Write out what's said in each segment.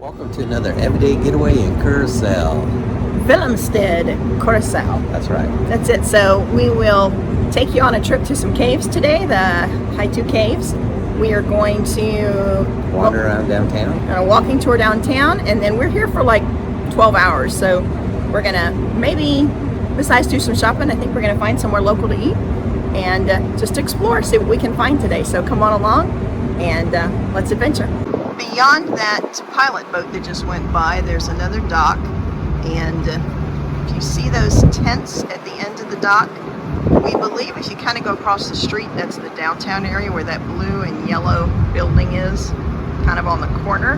Welcome to another everyday getaway in Curaçao. Willemstad Curacao. That's right. That's it. So we will take you on a trip to some caves today, the Hato Caves. We are going to Wander around downtown. A walking tour downtown, and then we're here for like 12 hours. So we're gonna maybe, besides do some shopping, I think we're gonna find somewhere local to eat and just explore, see what we can find today. So come on along and let's adventure. Beyond that pilot boat that just went by, there's another dock, and if you see those tents at the end of the dock, we believe if you kind of go across the street, that's the downtown area where that blue and yellow building is, kind of on the corner,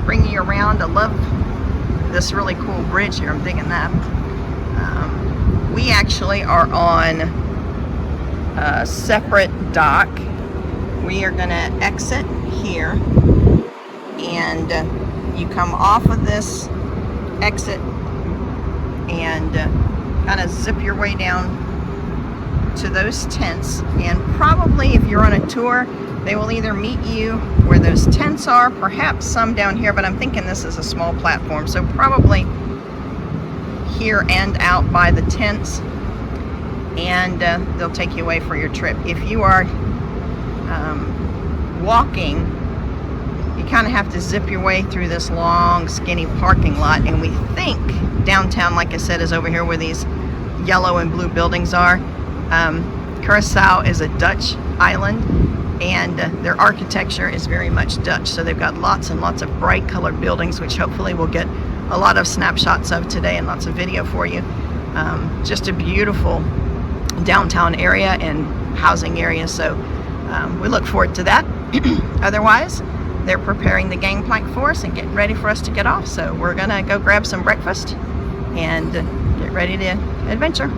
bringing you around. I love this really cool bridge here. I'm digging that. We actually are on a separate dock. We are going to exit here, and you come off of this exit and kind of zip your way down to those tents. And probably if you're on a tour, they will either meet you where those tents are, perhaps some down here, but I'm thinking this is a small platform, so probably here and out by the tents, and they'll take you away for your trip. If you are walking, you kind of have to zip your way through this long skinny parking lot, and we think downtown, like I said, is over here where these yellow and blue buildings are. Curaçao is a Dutch island, and their architecture is very much Dutch, so they've got lots and lots of bright colored buildings, which hopefully we'll get a lot of snapshots of today and lots of video for you. Just a beautiful downtown area and housing area, so we look forward to that. Otherwise, they're preparing the gangplank for us and getting ready for us to get off, so we're gonna go grab some breakfast and get ready to adventure.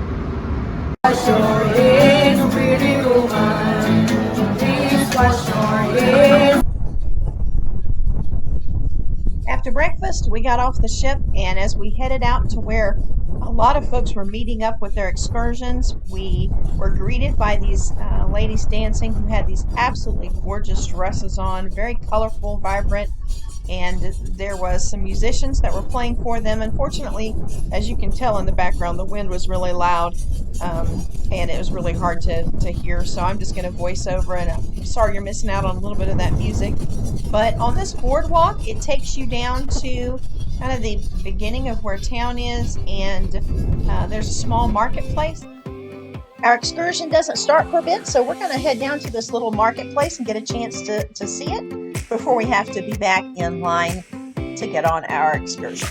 After breakfast, we got off the ship, and as we headed out to where a lot of folks were meeting up with their excursions, we were greeted by these ladies dancing who had these absolutely gorgeous dresses on, very colorful, vibrant, and there was some musicians that were playing for them. Unfortunately, as you can tell in the background, the wind was really loud, and it was really hard to hear, so I'm just going to voice over, and I'm sorry you're missing out on a little bit of that music. But on this boardwalk, it takes you down to kind of the beginning of where town is, and there's a small marketplace. Our excursion doesn't start for a bit, so we're going to head down to this little marketplace and get a chance to see it before we have to be back in line to get on our excursion.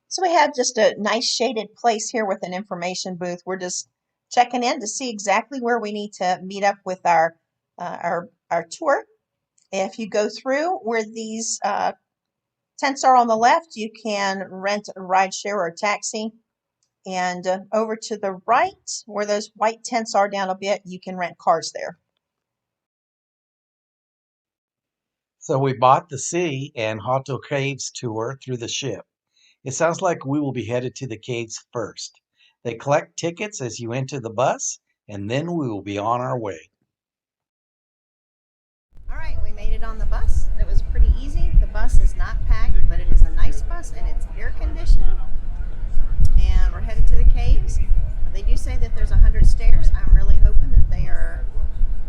So we have just a nice shaded place here with an information booth. We're just checking in to see exactly where we need to meet up with our tour. If you go through where these tents are on the left, you can rent a ride share or a taxi. And over to the right, where those white tents are down a bit, you can rent cars there. So we bought the sea and Hato Caves tour through the ship. It sounds like we will be headed to the caves first. They collect tickets as you enter the bus, and then we will be on our way. All right, we made it on the bus. It was pretty easy. The bus is not packed, but it is a nice bus, and it's air conditioned. And we're headed to the caves. They do say that there's 100 stairs. I'm really hoping that they are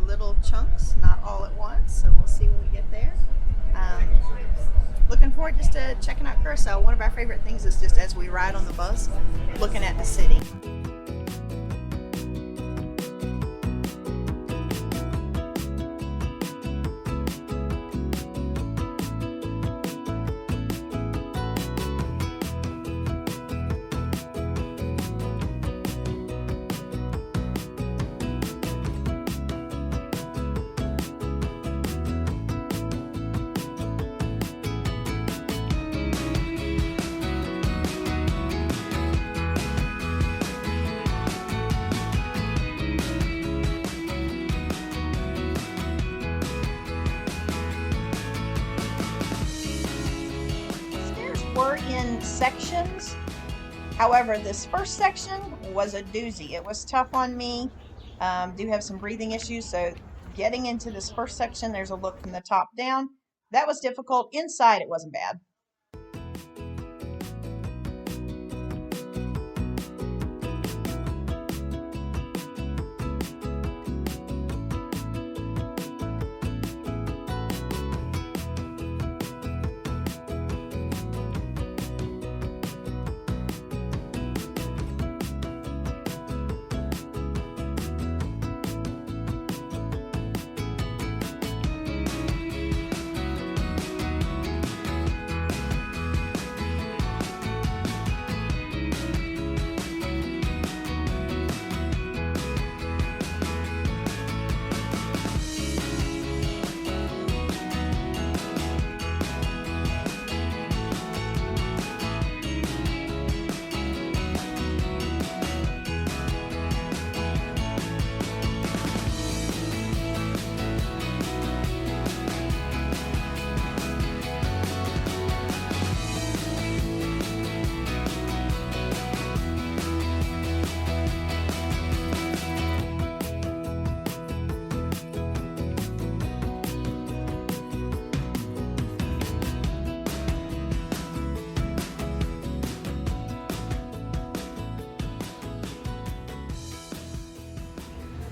little chunks, not all at once, so we'll see when we get there. Looking forward just to checking out Curaçao. One of our favorite things is just as we ride on the bus, looking at the city. were in sections. However, this first section was a doozy. It was tough on me. Do have some breathing issues, so getting into this first section, there's a look from the top down. That was difficult. Inside, it wasn't bad.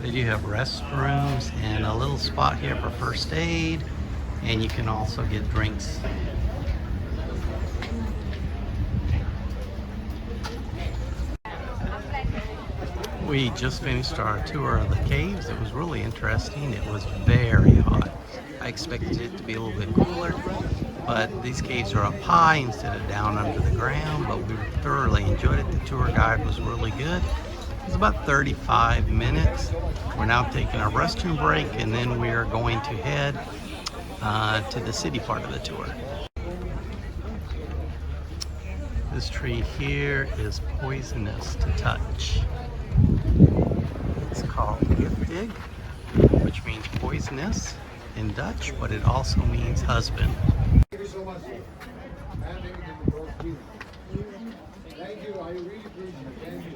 They do have restrooms and a little spot here for first aid, and you can also get drinks. We just finished our tour of the caves. It was really interesting. It was very hot. I expected it to be a little bit cooler, but these caves are up high instead of down under the ground, but we thoroughly enjoyed it. The tour guide was really good. It was about 35 minutes. We're now taking a restroom break, and then we are going to head to the city part of the tour. This tree here is poisonous to touch. It's called giftig, which means poisonous in Dutch, but it also means husband. Thank you so much. Thank you. I really appreciate it. Thank you.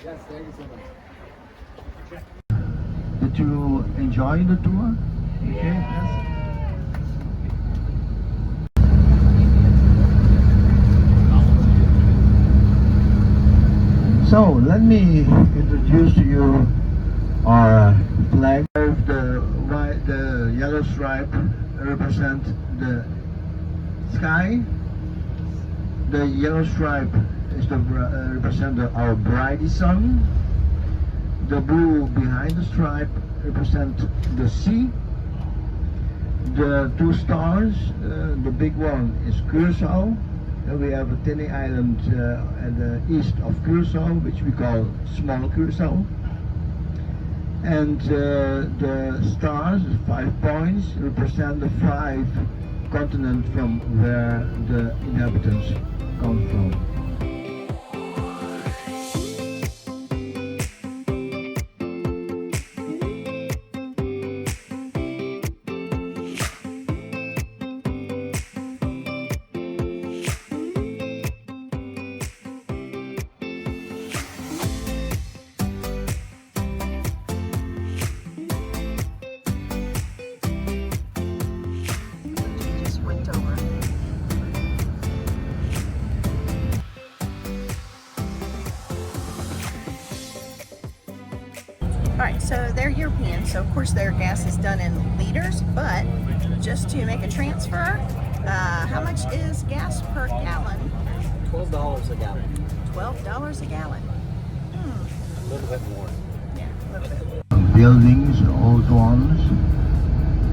Yes, thank you so much. Did you enjoy the tour? Okay, yes. So let me introduce to you our flag. The yellow stripe represent the sky. The yellow stripe is represent our bright sun. The blue behind the stripe represent the sea. The two stars, the big one is Curaçao. We have a tiny island at the east of Curaçao, which we call Small Curaçao. And the stars, 5 points, represent the 5 continents from where the inhabitants come from. Alright, so they're European, so of course their gas is done in liters, but just to make a transfer, how much is gas per gallon? $12 a gallon. $12 a gallon. A little bit more. Yeah, a little bit. Buildings, old ones,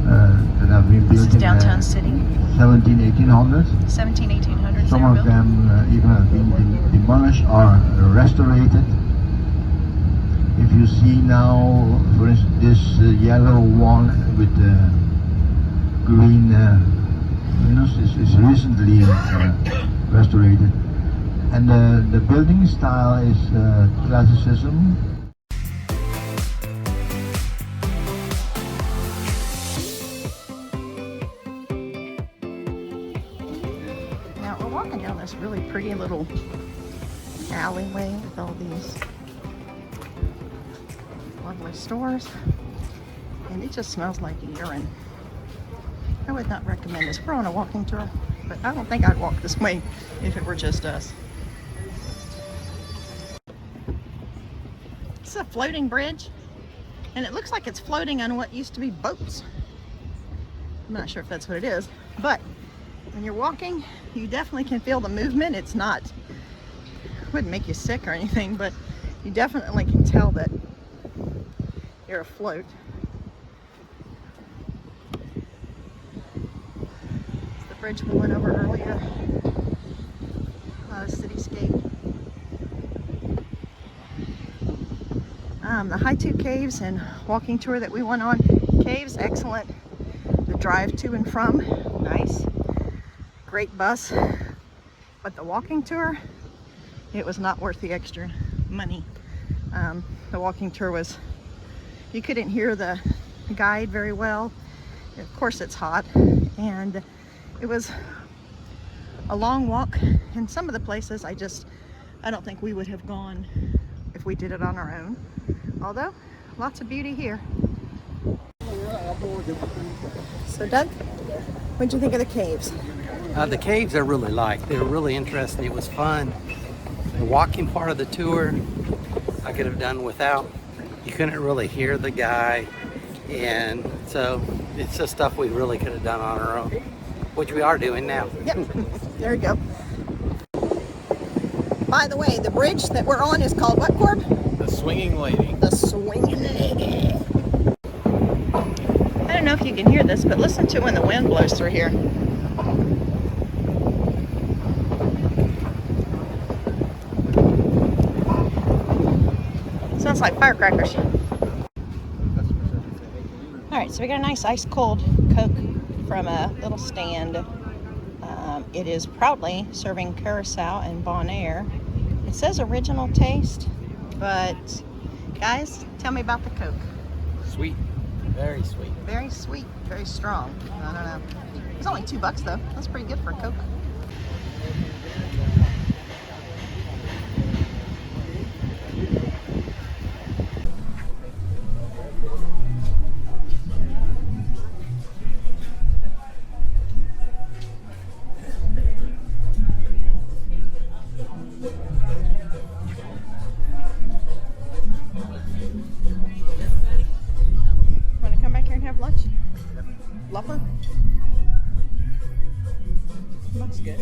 that have been built This is in downtown city. 1800s. 1800s. Some of them even have been demolished or restored. If you see now, for instance, this yellow one with the green windows is recently restored, and the building style is classicism. Now, what walking down this really pretty little alleyway with all these lovely stores, and it just smells like urine. I would not recommend this. We're on a walking tour, but I don't think I'd walk this way if it were just us. It's a floating bridge, and it looks like it's floating on what used to be boats. I'm not sure if that's what it is, but when you're walking, you definitely can feel the movement. It's not, it wouldn't make you sick or anything, but you definitely can tell that you're afloat. It's the bridge we went over earlier. Cityscape. The Hato Caves and walking tour that we went on. Caves, excellent. The drive to and from, nice. Great bus. But the walking tour, it was not worth the extra money. The walking tour was, you couldn't hear the guide very well. Of course it's hot, and it was a long walk. And some of the places I don't think we would have gone if we did it on our own. Although, lots of beauty here. So Doug, what'd you think of the caves? The caves I really liked. They were really interesting. It was fun. The walking part of the tour I could have done without. You couldn't really hear the guy, and so it's just stuff we really could have done on our own, which we are doing now. Yep, there you go. By the way, the bridge that we're on is called what, Corb? The Swinging Lady. The Swinging Lady. I don't know if you can hear this, but listen to when the wind blows through here. Sounds like firecrackers. Alright, so we got a nice ice cold Coke from a little stand. It is proudly serving Curaçao and Bonaire. It says original taste, but guys, tell me about the Coke. Sweet. Very sweet. Very sweet, very strong. I don't know. It's only $2 though. That's pretty good for a Coke. Fluffer? Looks good.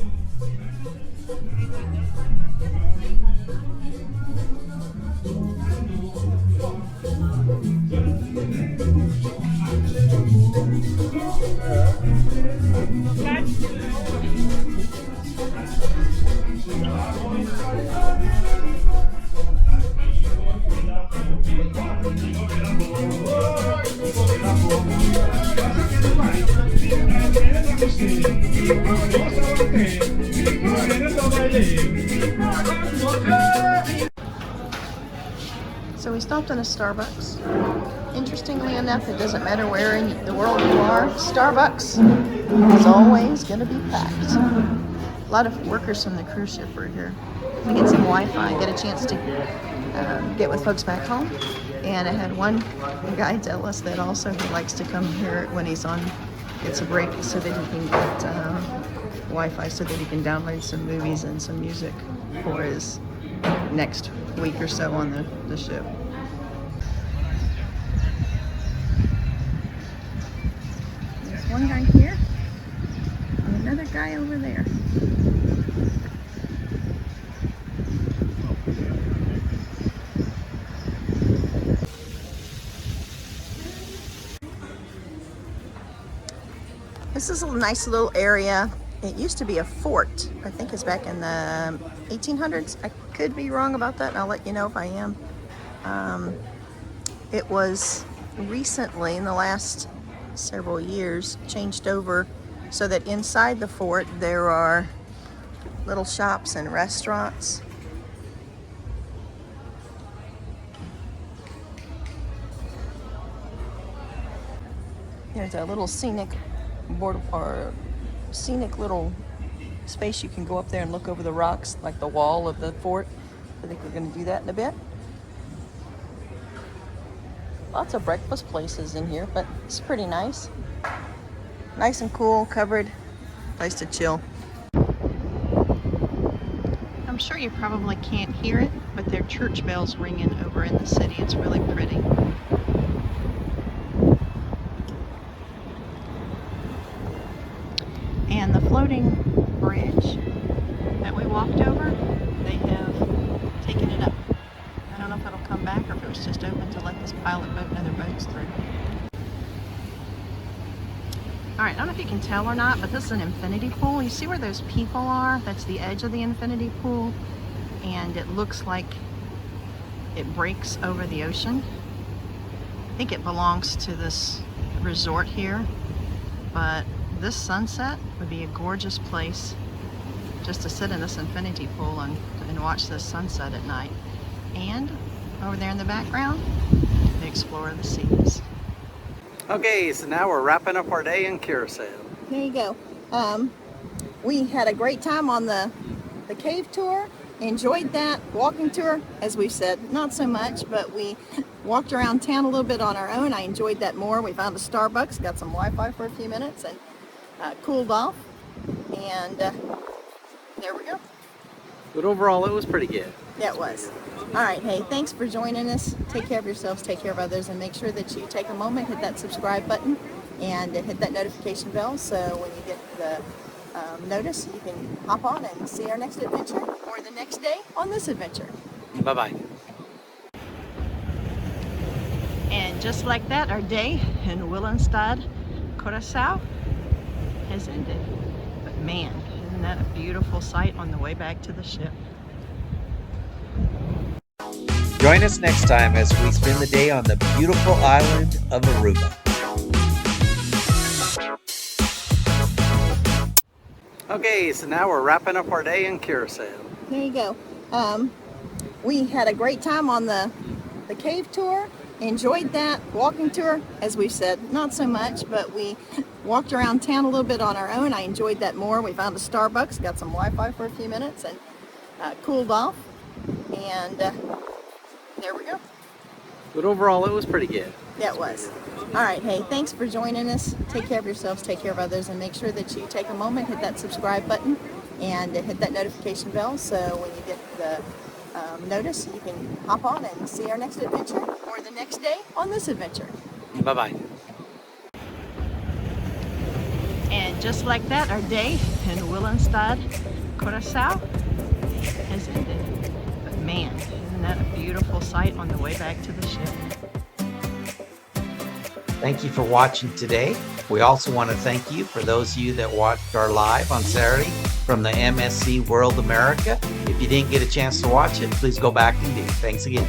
So we stopped in a Starbucks. Interestingly enough, it doesn't matter where in the world you are, Starbucks is always going to be packed. A lot of workers from the cruise ship are here. We get some Wi-Fi, get a chance to get with folks back home. And I had one guy tell us that also he likes to come here when he's on, gets a break so that he can get Wi-Fi so that he can download some movies and some music for his next week or so on the ship. There's one guy here and another guy over there. This is a nice little area. It used to be a fort. I think it's back in the 1800s. I could be wrong about that, and I'll let you know if I am. It was recently, in the last several years, changed over so that inside the fort there are little shops and restaurants. There's a little scenic board or scenic little space you can go up there and look over the rocks, like the wall of the fort. I think we're going to do that in a bit. Lots of breakfast places in here, but it's pretty nice. Nice and cool, covered, place to chill. I'm sure you probably can't hear it, but there are church bells ringing over in the city. It's really pretty. And the floating bridge that we walked over, they have taken it up. I don't know if it'll come back or if it was just open to let this pilot boat and other boats through. Alright, I don't know if you can tell or not, but this is an infinity pool. You see where those people are? That's the edge of the infinity pool. And it looks like it breaks over the ocean. I think it belongs to this resort here. But this sunset would be a gorgeous place just to sit in this infinity pool and watch this sunset at night. And over there in the background, they explore the seas. Okay, so now we're wrapping up our day in Curaçao. There you go. We had a great time on the cave tour. Enjoyed that. Walking tour, as we've said, not so much, but we walked around town a little bit on our own. I enjoyed that more. We found a Starbucks, got some Wi-Fi for a few minutes, and cooled off. And there we go. But overall, it was pretty good. Yeah, it was. All right, hey, thanks for joining us. Take care of yourselves, take care of others, and make sure that you take a moment, hit that subscribe button, and hit that notification bell so when you get the notice, you can hop on and see our next adventure or the next day on this adventure. Bye-bye. And just like that, our day in Willemstad Curacao has ended. But man, isn't that a beautiful sight on the way back to the ship? Join us next time as we spend the day on the beautiful island of Aruba. Okay, so now we're wrapping up our day in Curaçao. There you go. We had a great time on the cave tour. Enjoyed that. Walking tour, as we've said, not so much, but we walked around town a little bit on our own. I enjoyed that more. We found a Starbucks, got some Wi-Fi for a few minutes, and cooled off. And there we go. But overall, it was pretty good. Yeah, it was. All right, hey, thanks for joining us. Take care of yourselves, take care of others, and make sure that you take a moment, hit that subscribe button, and hit that notification bell so when you get the notice, you can hop on and see our next adventure or the next day on this adventure. Bye-bye. And just like that, our day in Willemstad Curacao has ended. But man, isn't that a beautiful sight on the way back to the ship? Thank you for watching today. We also want to thank you for those of you that watched our live on Saturday from the MSC World America. If you didn't get a chance to watch it, please go back and do. Thanks again.